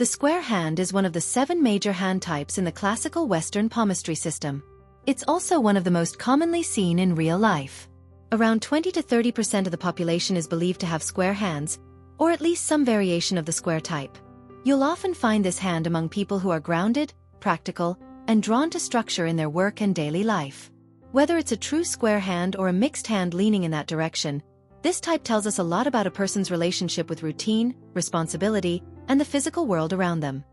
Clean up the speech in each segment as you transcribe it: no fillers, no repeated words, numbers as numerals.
The square hand is one of the 7 major hand types in the classical Western palmistry system. It's also one of the most commonly seen in real life. Around 20 to 30% of the population is believed to have square hands, or at least some variation of the square type. You'll often find this hand among people who are grounded, practical, and drawn to structure in their work and daily life. Whether it's a true square hand or a mixed hand leaning in that direction, this type tells us a lot about a person's relationship with routine, responsibility, and the physical world around them.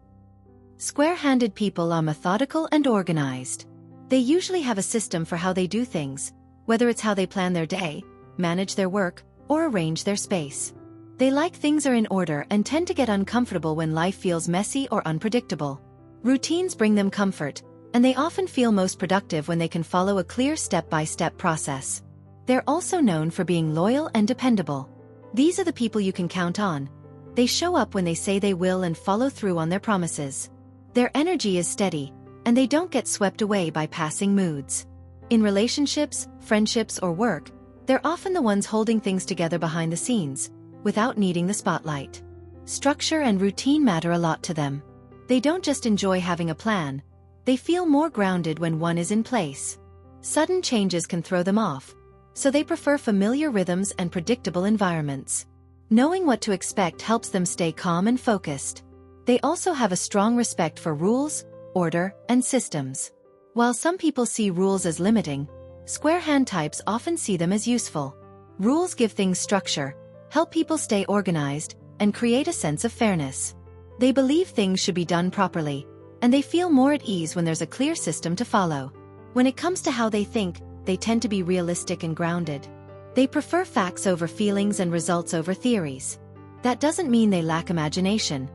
Square-handed people are methodical and organized. They usually have a system for how they do things, whether it's how they plan their day, manage their work, or arrange their space. They like things are in order and tend to get uncomfortable when life feels messy or unpredictable. Routines bring them comfort, and they often feel most productive when they can follow a clear step-by-step process. They're also known for being loyal and dependable. These are the people you can count on. They show up when they say they will and follow through on their promises. Their energy is steady, and they don't get swept away by passing moods. In relationships, friendships, or work, they're often the ones holding things together behind the scenes, without needing the spotlight. Structure and routine matter a lot to them. They don't just enjoy having a plan, they feel more grounded when one is in place. Sudden changes can throw them off, so they prefer familiar rhythms and predictable environments. Knowing what to expect helps them stay calm and focused. They also have a strong respect for rules, order, and systems. While some people see rules as limiting, square hand types often see them as useful. Rules give things structure, help people stay organized, and create a sense of fairness. They believe things should be done properly, and they feel more at ease when there's a clear system to follow. When it comes to how they think, they tend to be realistic and grounded. They prefer facts over feelings and results over theories. That doesn't mean they lack imagination,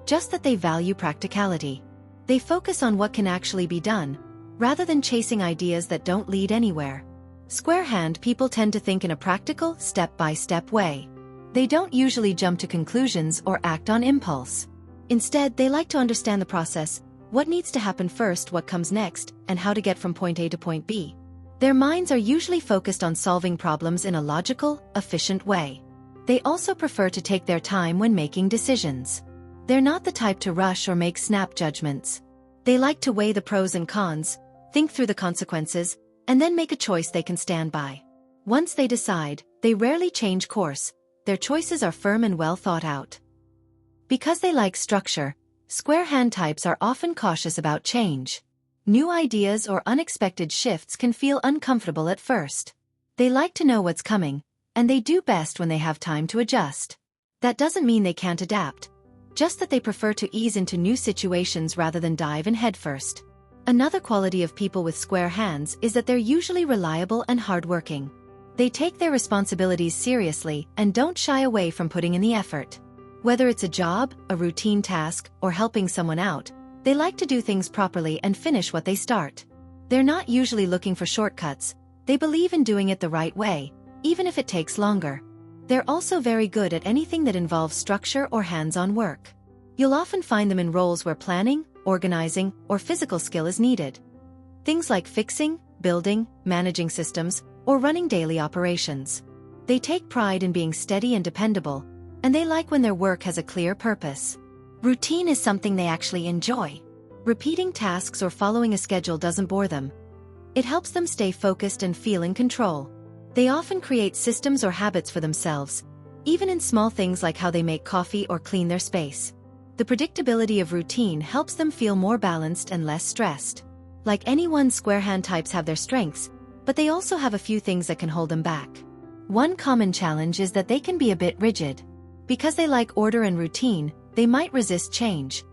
just that they value practicality. They focus on what can actually be done, rather than chasing ideas that don't lead anywhere. Square-hand people tend to think in a practical, step-by-step way. They don't usually jump to conclusions or act on impulse. Instead, they like to understand the process, what needs to happen first, what comes next, and how to get from point A to point B. Their minds are usually focused on solving problems in a logical, efficient way. They also prefer to take their time when making decisions. They're not the type to rush or make snap judgments. They like to weigh the pros and cons, think through the consequences, and then make a choice they can stand by. Once they decide, they rarely change course. Their choices are firm and well thought out. Because they like structure, square hand types are often cautious about change. New ideas or unexpected shifts can feel uncomfortable at first. They like to know what's coming, and they do best when they have time to adjust. That doesn't mean they can't adapt, just that they prefer to ease into new situations rather than dive in headfirst. Another quality of people with square hands is that they're usually reliable and hardworking. They take their responsibilities seriously and don't shy away from putting in the effort. Whether it's a job, a routine task, or helping someone out, they like to do things properly and finish what they start. They're not usually looking for shortcuts. They believe in doing it the right way, even if it takes longer. They're also very good at anything that involves structure or hands-on work. You'll often find them in roles where planning, organizing, or physical skill is needed. Things like fixing, building, managing systems, or running daily operations. They take pride in being steady and dependable, and they like when their work has a clear purpose. Routine is something they actually enjoy. Repeating tasks or following a schedule doesn't bore them. It helps them stay focused and feel in control. They often create systems or habits for themselves, even in small things like how they make coffee or clean their space. The predictability of routine helps them feel more balanced and less stressed. Like anyone, square hand types have their strengths, but they also have a few things that can hold them back. One common challenge is that they can be a bit rigid. Because they like order and routine, they might resist change,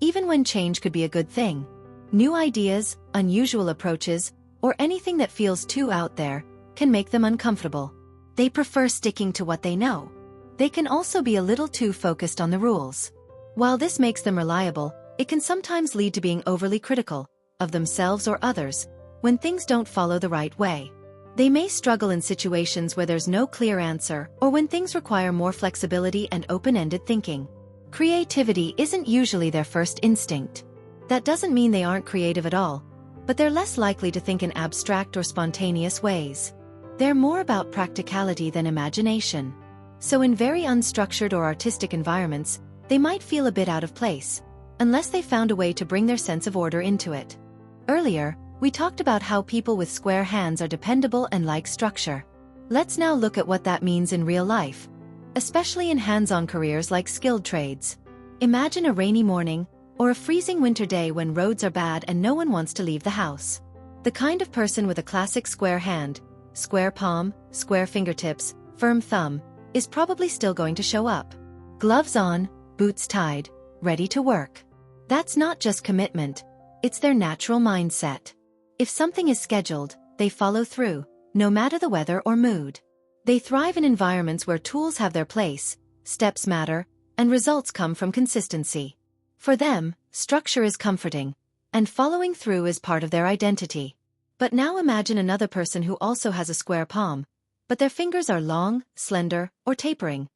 even when change could be a good thing. New ideas, unusual approaches, or anything that feels too out there can make them uncomfortable. They prefer sticking to what they know. They can also be a little too focused on the rules. While this makes them reliable, it can sometimes lead to being overly critical of themselves or others when things don't follow the right way. They may struggle in situations where there's no clear answer or when things require more flexibility and open-ended thinking. Creativity isn't usually their first instinct. That doesn't mean they aren't creative at all, but they're less likely to think in abstract or spontaneous ways. They're more about practicality than imagination. So in very unstructured or artistic environments, They might feel a bit out of place, unless they found a way to bring their sense of order into it. Earlier, we talked about how people with square hands are dependable and like structure. Let's now look at what that means in real life, especially in hands-on careers like skilled trades. Imagine a rainy morning, or a freezing winter day when roads are bad and no one wants to leave the house. The kind of person with a classic square hand, square palm, square fingertips, firm thumb, is probably still going to show up. Gloves on, boots tied, ready to work. That's not just commitment, it's their natural mindset. If something is scheduled, they follow through, no matter the weather or mood. They thrive in environments where tools have their place, steps matter, and results come from consistency. For them, structure is comforting, and following through is part of their identity. But now imagine another person who also has a square palm, but their fingers are long, slender, or tapering,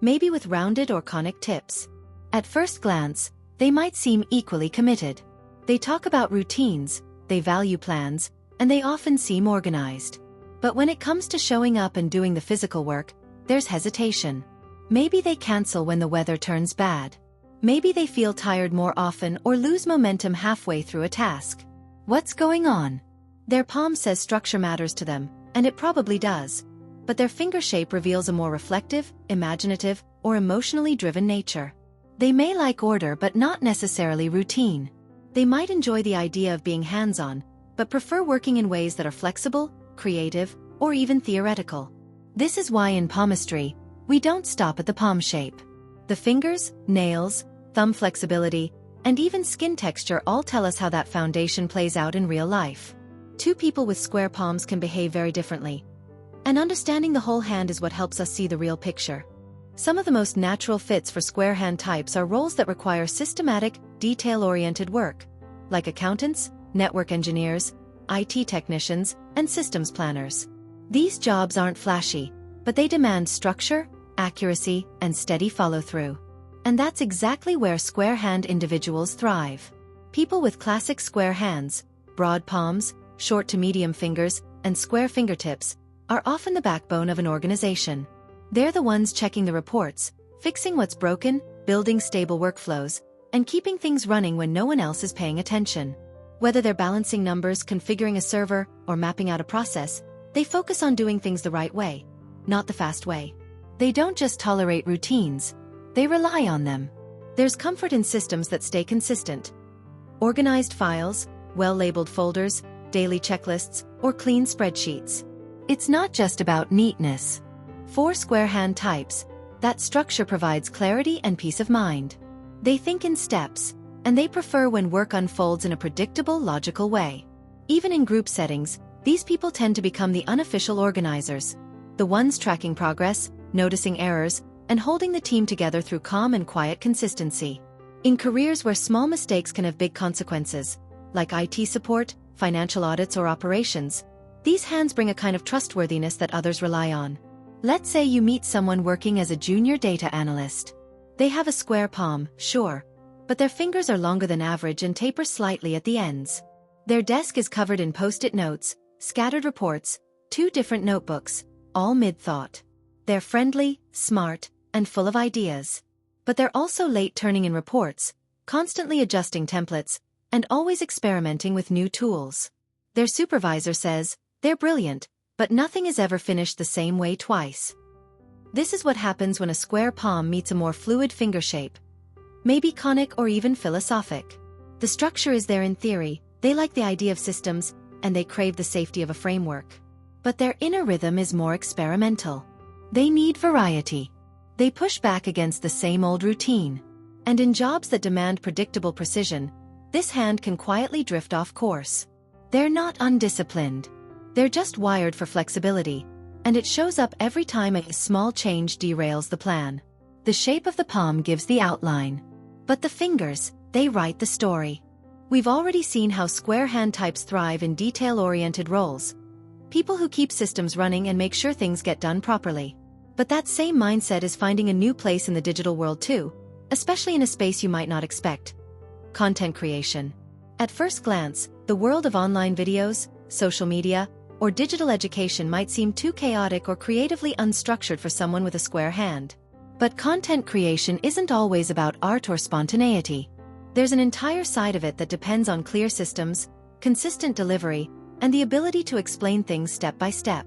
maybe with rounded or conic tips. At first glance, they might seem equally committed. They talk about routines, they value plans, and they often seem organized. But when it comes to showing up and doing the physical work, there's hesitation. Maybe they cancel when the weather turns bad. Maybe they feel tired more often or lose momentum halfway through a task. What's going on? Their palm says structure matters to them, and it probably does. But their finger shape reveals a more reflective, imaginative, or emotionally driven nature. They may like order but not necessarily routine. They might enjoy the idea of being hands-on, but prefer working in ways that are flexible, creative, or even theoretical. This is why in palmistry, we don't stop at the palm shape. The fingers, nails, thumb flexibility, and even skin texture all tell us how that foundation plays out in real life. Two people with square palms can behave very differently, and understanding the whole hand is what helps us see the real picture. Some of the most natural fits for square hand types are roles that require systematic, detail-oriented work, like accountants, network engineers, IT technicians, and systems planners. These jobs aren't flashy, but they demand structure, accuracy, and steady follow-through. And that's exactly where square-hand individuals thrive. People with classic square hands, broad palms, short to medium fingers, and square fingertips, are often the backbone of an organization. They're the ones checking the reports, fixing what's broken, building stable workflows, and keeping things running when no one else is paying attention. Whether they're balancing numbers, configuring a server, or mapping out a process, they focus on doing things the right way, not the fast way. They don't just tolerate routines, they rely on them. There's comfort in systems that stay consistent. Organized files, well-labeled folders, daily checklists, or clean spreadsheets. It's not just about neatness. For square hand types, that structure provides clarity and peace of mind. They think in steps, and they prefer when work unfolds in a predictable, logical way. Even in group settings, these people tend to become the unofficial organizers, the ones tracking progress, noticing errors, and holding the team together through calm and quiet consistency. In careers where small mistakes can have big consequences, like IT support, financial audits, or operations, these hands bring a kind of trustworthiness that others rely on. Let's say you meet someone working as a junior data analyst. They have a square palm, sure, but their fingers are longer than average and taper slightly at the ends. Their desk is covered in post-it notes, scattered reports, 2 different notebooks, all mid-thought. They're friendly, smart, and full of ideas. But they're also late turning in reports, constantly adjusting templates, and always experimenting with new tools. Their supervisor says, they're brilliant, but nothing is ever finished the same way twice. This is what happens when a square palm meets a more fluid finger shape, maybe conic or even philosophic. The structure is there in theory, they like the idea of systems, and they crave the safety of a framework. But their inner rhythm is more experimental. They need variety. They push back against the same old routine. And in jobs that demand predictable precision, this hand can quietly drift off course. They're not undisciplined. They're just wired for flexibility, and it shows up every time a small change derails the plan. The shape of the palm gives the outline. But the fingers, they write the story. We've already seen how square hand types thrive in detail-oriented roles. People who keep systems running and make sure things get done properly. But that same mindset is finding a new place in the digital world too, especially in a space you might not expect. Content creation. At first glance, the world of online videos, social media, or digital education might seem too chaotic or creatively unstructured for someone with a square hand. But content creation isn't always about art or spontaneity. There's an entire side of it that depends on clear systems, consistent delivery, and the ability to explain things step by step.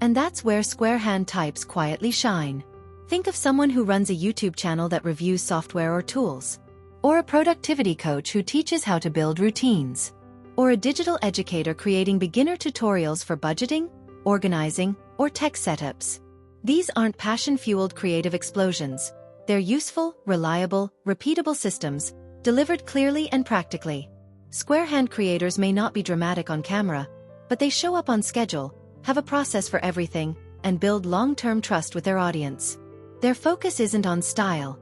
And that's where square hand types quietly shine. Think of someone who runs a YouTube channel that reviews software or tools. Or a productivity coach who teaches how to build routines. Or a digital educator creating beginner tutorials for budgeting, organizing, or tech setups. These aren't passion-fueled creative explosions. They're useful, reliable, repeatable systems, delivered clearly and practically. Square hand creators may not be dramatic on camera, but they show up on schedule, have a process for everything, and build long-term trust with their audience. Their focus isn't on style.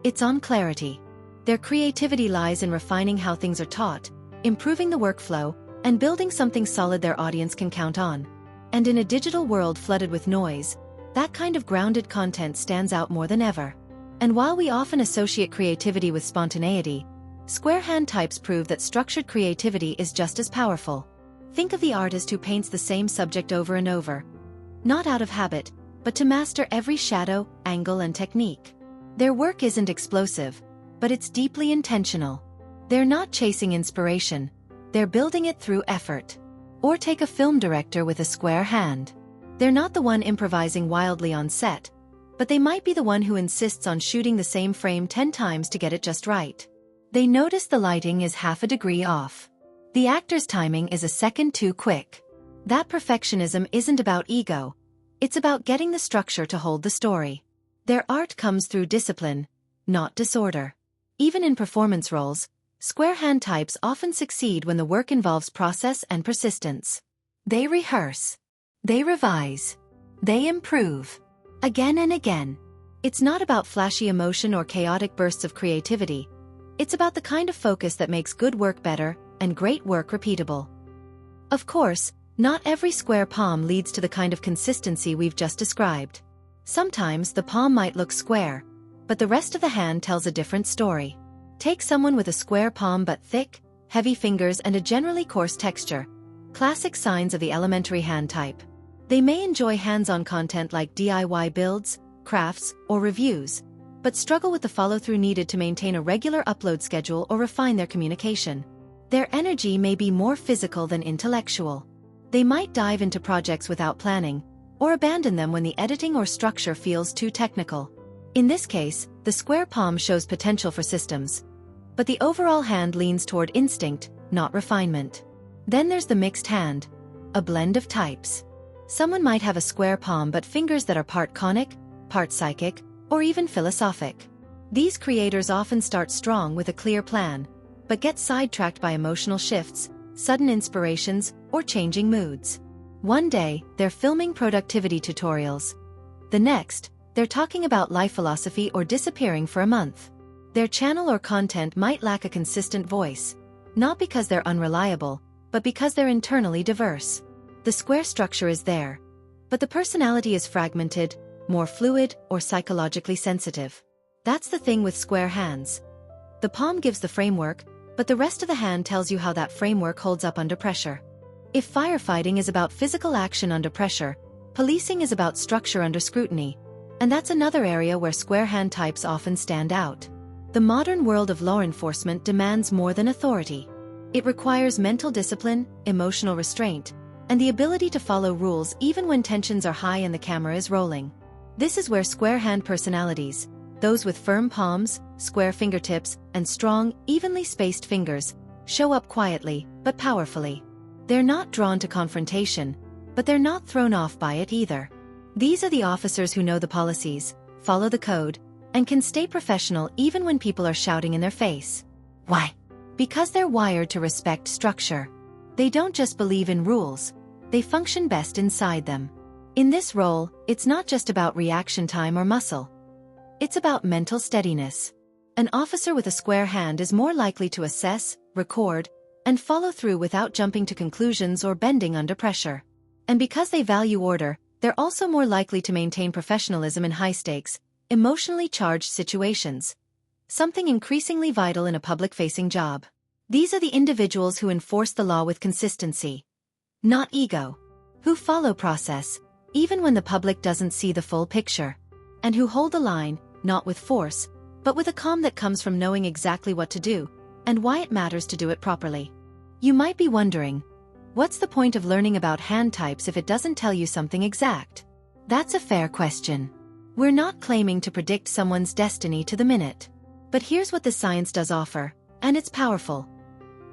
It's on clarity. Their creativity lies in refining how things are taught, improving the workflow, and building something solid their audience can count on. And in a digital world flooded with noise, that kind of grounded content stands out more than ever. And while we often associate creativity with spontaneity, square hand types prove that structured creativity is just as powerful. Think of the artist who paints the same subject over and over. Not out of habit, but to master every shadow, angle, and technique. Their work isn't explosive, but it's deeply intentional. They're not chasing inspiration, they're building it through effort. Or take a film director with a square hand. They're not the one improvising wildly on set, but they might be the one who insists on shooting the same frame 10 times to get it just right. They notice the lighting is half a degree off. The actor's timing is a second too quick. That perfectionism isn't about ego. It's about getting the structure to hold the story. Their art comes through discipline, not disorder. Even in performance roles, square hand types often succeed when the work involves process and persistence. They rehearse. They revise. They improve. Again and again. It's not about flashy emotion or chaotic bursts of creativity. It's about the kind of focus that makes good work better and great work repeatable. Of course, not every square palm leads to the kind of consistency we've just described. Sometimes the palm might look square, but the rest of the hand tells a different story. Take someone with a square palm but thick, heavy fingers and a generally coarse texture. Classic signs of the elementary hand type. They may enjoy hands-on content like DIY builds, crafts, or reviews, but struggle with the follow-through needed to maintain a regular upload schedule or refine their communication. Their energy may be more physical than intellectual. They might dive into projects without planning, or abandon them when the editing or structure feels too technical. In this case, the square palm shows potential for systems, but the overall hand leans toward instinct, not refinement. Then there's the mixed hand, a blend of types. Someone might have a square palm but fingers that are part conic, part psychic, or even philosophic. These creators often start strong with a clear plan, but get sidetracked by emotional shifts, sudden inspirations, or changing moods. One day, they're filming productivity tutorials. The next, they're talking about life philosophy or disappearing for a month. Their channel or content might lack a consistent voice, not because they're unreliable, but because they're internally diverse. The square structure is there, but the personality is fragmented, more fluid, or psychologically sensitive. That's the thing with square hands. The palm gives the framework, but the rest of the hand tells you how that framework holds up under pressure. If firefighting is about physical action under pressure, policing is about structure under scrutiny, and that's another area where square hand types often stand out. The modern world of law enforcement demands more than authority. It requires mental discipline, emotional restraint, and the ability to follow rules even when tensions are high and the camera is rolling. This is where square hand personalities, those with firm palms, square fingertips, and strong, evenly spaced fingers, show up quietly, but powerfully. They're not drawn to confrontation, but they're not thrown off by it either. These are the officers who know the policies, follow the code, and can stay professional even when people are shouting in their face. Why? Because they're wired to respect structure. They don't just believe in rules, they function best inside them. In this role, it's not just about reaction time or muscle. It's about mental steadiness. An officer with a square hand is more likely to assess, record, and follow through without jumping to conclusions or bending under pressure. And because they value order, they're also more likely to maintain professionalism in high-stakes, emotionally charged situations. Something increasingly vital in a public-facing job. These are the individuals who enforce the law with consistency, not ego, who follow process, even when the public doesn't see the full picture, and who hold the line, not with force, but with a calm that comes from knowing exactly what to do, and why it matters to do it properly. You might be wondering, what's the point of learning about hand types if it doesn't tell you something exact? That's a fair question. We're not claiming to predict someone's destiny to the minute. But here's what the science does offer, and it's powerful.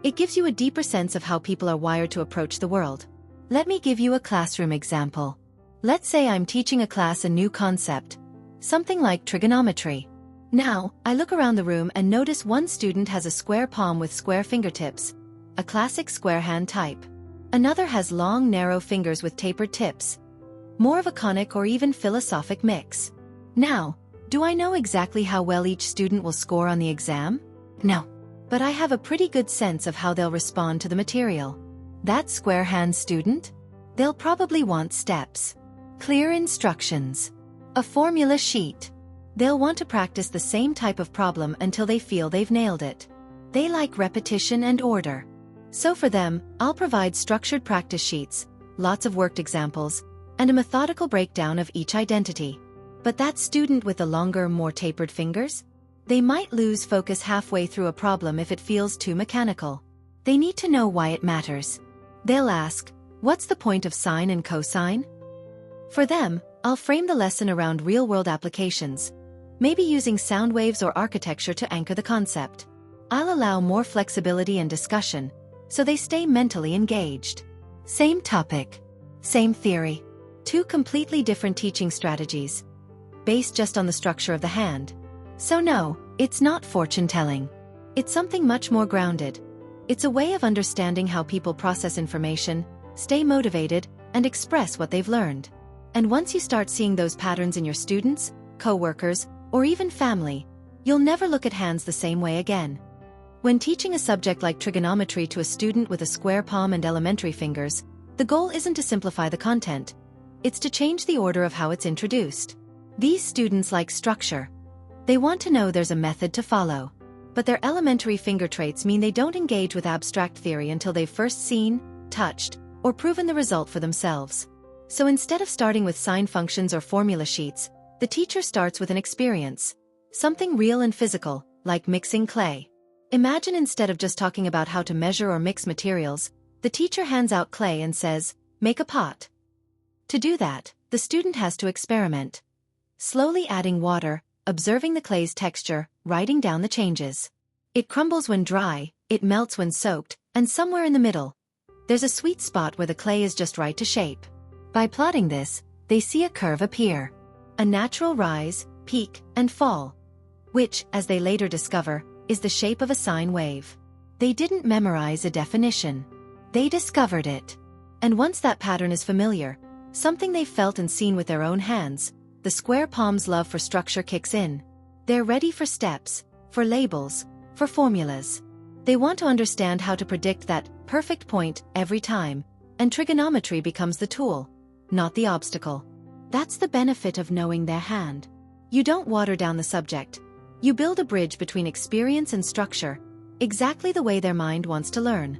It gives you a deeper sense of how people are wired to approach the world. Let me give you a classroom example. Let's say I'm teaching a class a new concept, something like trigonometry. Now, I look around the room and notice one student has a square palm with square fingertips, a classic square hand type. Another has long, narrow fingers with tapered tips, more of a conic or even philosophic mix. Now, do I know exactly how well each student will score on the exam? No. But I have a pretty good sense of how they'll respond to the material. That square hand student? They'll probably want steps, clear instructions, a formula sheet. They'll want to practice the same type of problem until they feel they've nailed it. They like repetition and order. So for them, I'll provide structured practice sheets, lots of worked examples, and a methodical breakdown of each identity. But that student with the longer, more tapered fingers? They might lose focus halfway through a problem if it feels too mechanical. They need to know why it matters. They'll ask, what's the point of sine and cosine? For them, I'll frame the lesson around real-world applications, maybe using sound waves or architecture to anchor the concept. I'll allow more flexibility and discussion, so they stay mentally engaged. Same topic, same theory. Two completely different teaching strategies, based just on the structure of the hand. So no, it's not fortune-telling. It's something much more grounded. It's a way of understanding how people process information, stay motivated, and express what they've learned. And once you start seeing those patterns in your students, co-workers, or even family, you'll never look at hands the same way again. When teaching a subject like trigonometry to a student with a square palm and elementary fingers, the goal isn't to simplify the content. It's to change the order of how it's introduced. These students like structure. They want to know there's a method to follow. But their elementary finger traits mean they don't engage with abstract theory until they've first seen, touched, or proven the result for themselves. So instead of starting with sine functions or formula sheets, the teacher starts with an experience. Something real and physical, like mixing clay. Imagine instead of just talking about how to measure or mix materials, the teacher hands out clay and says, make a pot. To do that, the student has to experiment. Slowly adding water, observing the clay's texture, writing down the changes. It crumbles when dry, it melts when soaked, and somewhere in the middle, there's a sweet spot where the clay is just right to shape. By plotting this, they see a curve appear. A natural rise, peak, and fall. Which, as they later discover, is the shape of a sine wave. They didn't memorize a definition. They discovered it. And once that pattern is familiar, something they've felt and seen with their own hands, the square palm's love for structure kicks in. They're ready for steps, for labels, for formulas. They want to understand how to predict that perfect point every time, and trigonometry becomes the tool, not the obstacle. That's the benefit of knowing their hand. You don't water down the subject. You build a bridge between experience and structure, exactly the way their mind wants to learn.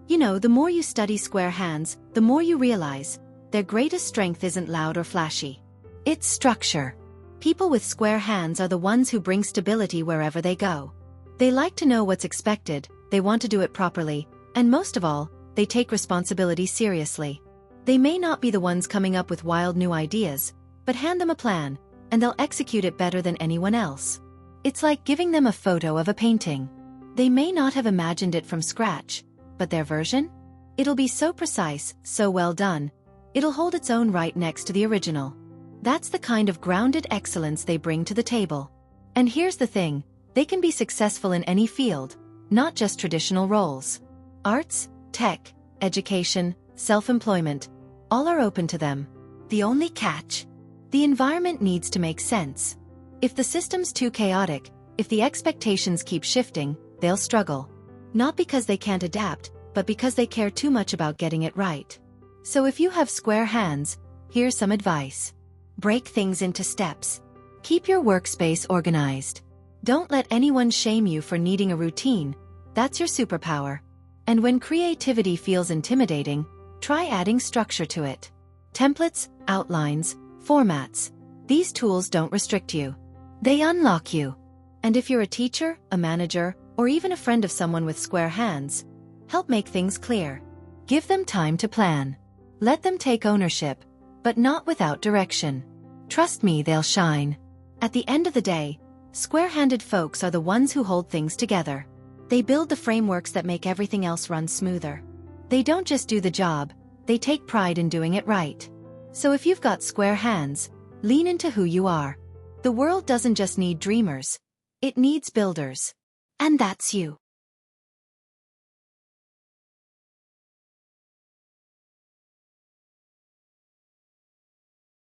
You know, the more you study square hands, the more you realize their greatest strength isn't loud or flashy. It's structure. People with square hands are the ones who bring stability wherever they go. They like to know what's expected, they want to do it properly, and most of all, they take responsibility seriously. They may not be the ones coming up with wild new ideas, but hand them a plan, and they'll execute it better than anyone else. It's like giving them a photo of a painting. They may not have imagined it from scratch, but their version? It'll be so precise, so well done, it'll hold its own right next to the original. That's the kind of grounded excellence they bring to the table. And here's the thing, they can be successful in any field, not just traditional roles. Arts, tech, education, self-employment, all are open to them. The only catch? The environment needs to make sense. If the system's too chaotic, if the expectations keep shifting, they'll struggle. Not because they can't adapt, but because they care too much about getting it right. So if you have square hands, here's some advice. Break things into steps. Keep your workspace organized. Don't let anyone shame you for needing a routine. That's your superpower. And when creativity feels intimidating, try adding structure to it. Templates, outlines, formats. These tools don't restrict you. They unlock you. And if you're a teacher, a manager, or even a friend of someone with square hands, help make things clear. Give them time to plan. Let them take ownership, but not without direction. Trust me, they'll shine. At the end of the day, square-handed folks are the ones who hold things together. They build the frameworks that make everything else run smoother. They don't just do the job, they take pride in doing it right. So if you've got square hands, lean into who you are. The world doesn't just need dreamers, it needs builders. And that's you.